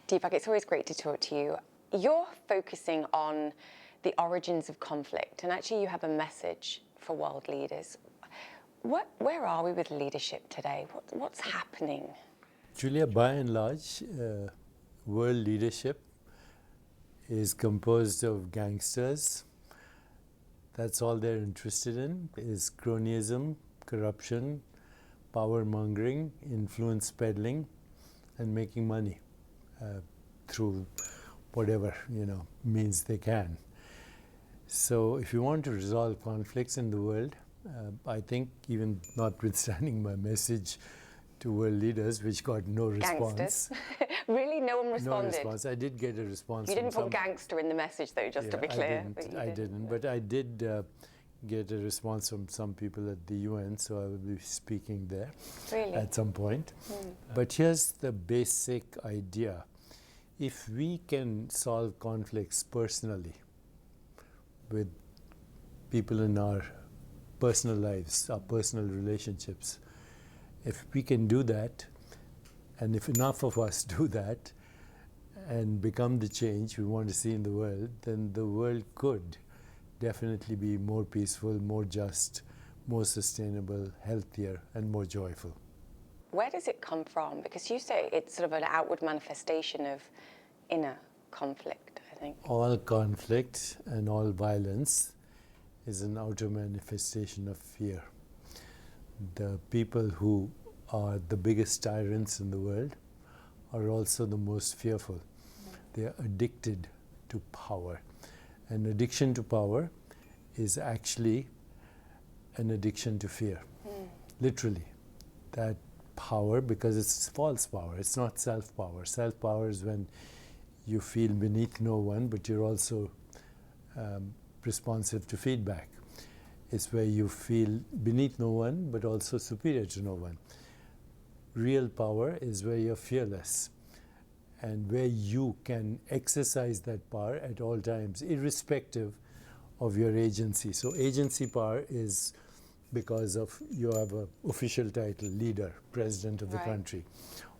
Deepak, it's always great to talk to you. You're focusing on the origins of conflict, and actually you have a message for world leaders. Where are we with leadership today? What's happening? Julia, by and large, world leadership is composed of gangsters. That's all they're interested in, is cronyism, corruption, power mongering, influence peddling, and making money through whatever means they can. So if you want to resolve conflicts in the world, I think, even notwithstanding my message to world leaders, which got no response. Really? No one responded? No response. I did get a response. You didn't put gangster in the message, though, just to be clear. I didn't. But I did get a response from some people at the UN, so I will be speaking there at some point. But here's the basic idea. If we can solve conflicts personally with people in our personal lives, our personal relationships, if we can do that, and if enough of us do that and become the change we want to see in the world, then the world could definitely be more peaceful, more just, more sustainable, healthier, and more joyful. Where does it come from? Because you say it's sort of an outward manifestation of inner conflict, I think. All conflict and all violence is an outer manifestation of fear. The people who are the biggest tyrants in the world are also the most fearful. They are addicted to power. And addiction to power is actually an addiction to fear. Literally. That power, because it's false power, it's not self-power. Self-power is when you feel beneath no one, but you're also responsive to feedback. It's where you feel beneath no one, but also superior to no one. Real power is where you're fearless and where you can exercise that power at all times, irrespective of your agency. So agency power is because of you have an official title, leader, president of the country,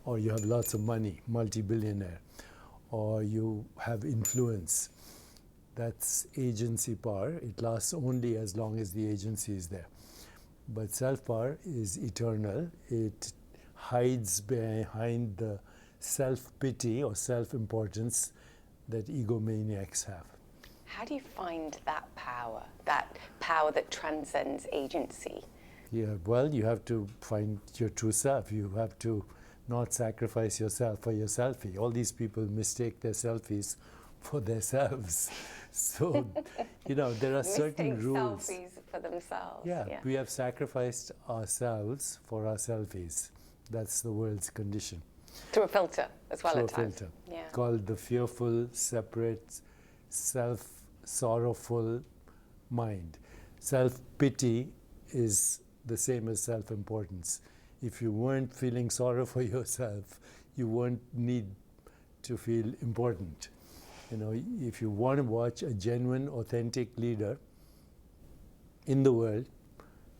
or you have lots of money, multi-billionaire, or you have influence. That's agency power. It lasts only as long as the agency is there. But self-power is eternal. It hides behind the self-pity or self-importance that egomaniacs have. How do you find that power that transcends agency? Yeah, well, you have to find your true self. You have to not sacrifice yourself for your selfie. All these people mistake their selfies for themselves. So, there are certain rules. Selfies for themselves. Yeah, we have sacrificed ourselves for our selfies. That's the world's condition. Through a filter as well at times. Through a filter. Called the fearful, separate, self-sorrowful mind. Self-pity is the same as self-importance. If you weren't feeling sorrow for yourself, you won't need to feel important. If you want to watch a genuine, authentic leader in the world,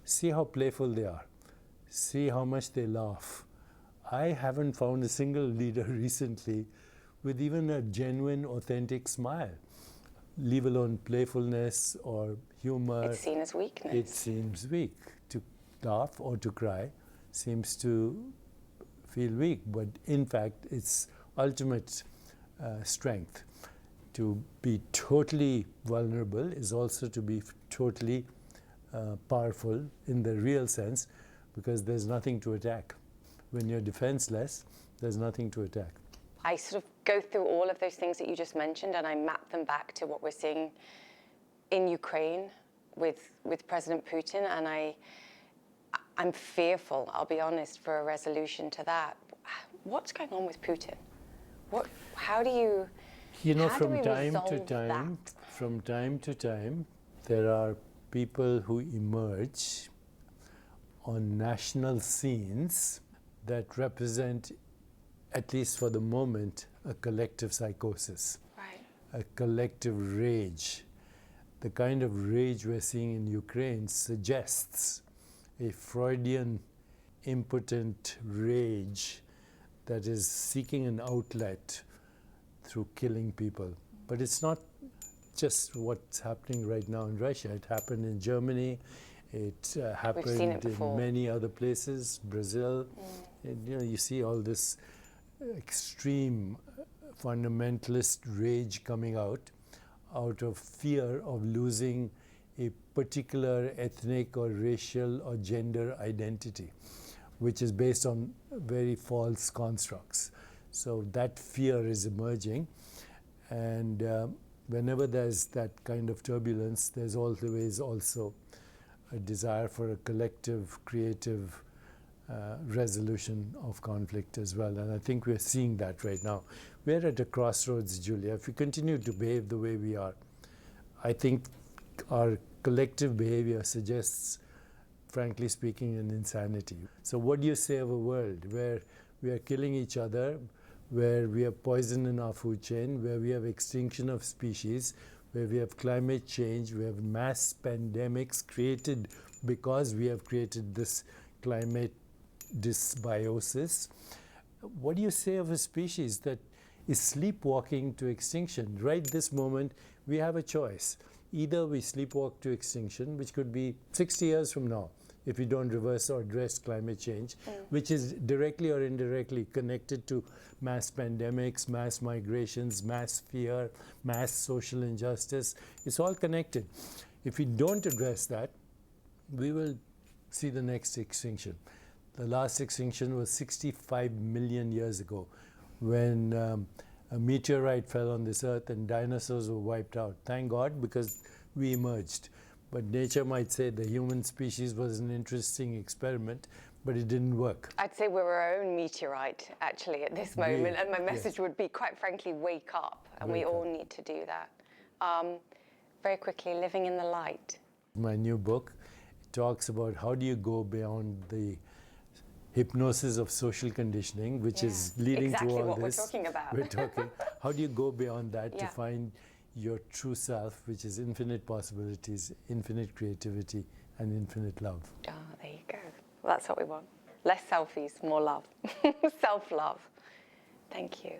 see how playful they are. See how much they laugh. I haven't found a single leader recently with even a genuine, authentic smile, leave alone playfulness or humor. It's seen as weakness. It seems weak. To laugh or to cry seems to feel weak, but in fact, it's ultimate strength. To be totally vulnerable is also to be totally powerful in the real sense, because there's nothing to attack. When you're defenseless, there's nothing to attack. I sort of go through all of those things that you just mentioned, and I map them back to what we're seeing in Ukraine with President Putin, and I'm fearful, I'll be honest, for a resolution to that. What's going on with Putin? How do you... from time to time, there are people who emerge on national scenes that represent, at least for the moment, a collective psychosis, a collective rage. The kind of rage we're seeing in Ukraine suggests a Freudian impotent rage that is seeking an outlet through killing people. But it's not just what's happening right now in Russia. It happened in Germany. It happened in many other places, Brazil. And, you see all this extreme fundamentalist rage coming out of fear of losing a particular ethnic or racial or gender identity, which is based on very false constructs. So that fear is emerging, and whenever there's that kind of turbulence, there's always also a desire for a collective, creative resolution of conflict as well. And I think we're seeing that right now. We're at a crossroads, Julia. If we continue to behave the way we are, I think our collective behavior suggests, frankly speaking, an insanity. So what do you say of a world where we are killing each other, where we have poison in our food chain, where we have extinction of species, where we have climate change, we have mass pandemics created because we have created this climate dysbiosis? What do you say of a species that is sleepwalking to extinction? Right this moment, we have a choice. Either we sleepwalk to extinction, which could be 60 years from now, if we don't reverse or address climate change, which is directly or indirectly connected to mass pandemics, mass migrations, mass fear, mass social injustice. It's all connected. If we don't address that, we will see the next extinction. The last extinction was 65 million years ago, when a meteorite fell on this earth and dinosaurs were wiped out. Thank God, because we emerged. But nature might say the human species was an interesting experiment, but it didn't work. I'd say we're our own meteorite, actually, at this moment. And my message would be, quite frankly, wake up. And we all need to do that. Very quickly, living in the light. My new book talks about how do you go beyond the hypnosis of social conditioning, which is leading to all what this. We're talking about. We're talking. How do you go beyond that to find your true self, which is infinite possibilities, infinite creativity, and infinite love? Oh, there you go. Well, that's what we want. Less selfies, more love. Self-love. Thank you.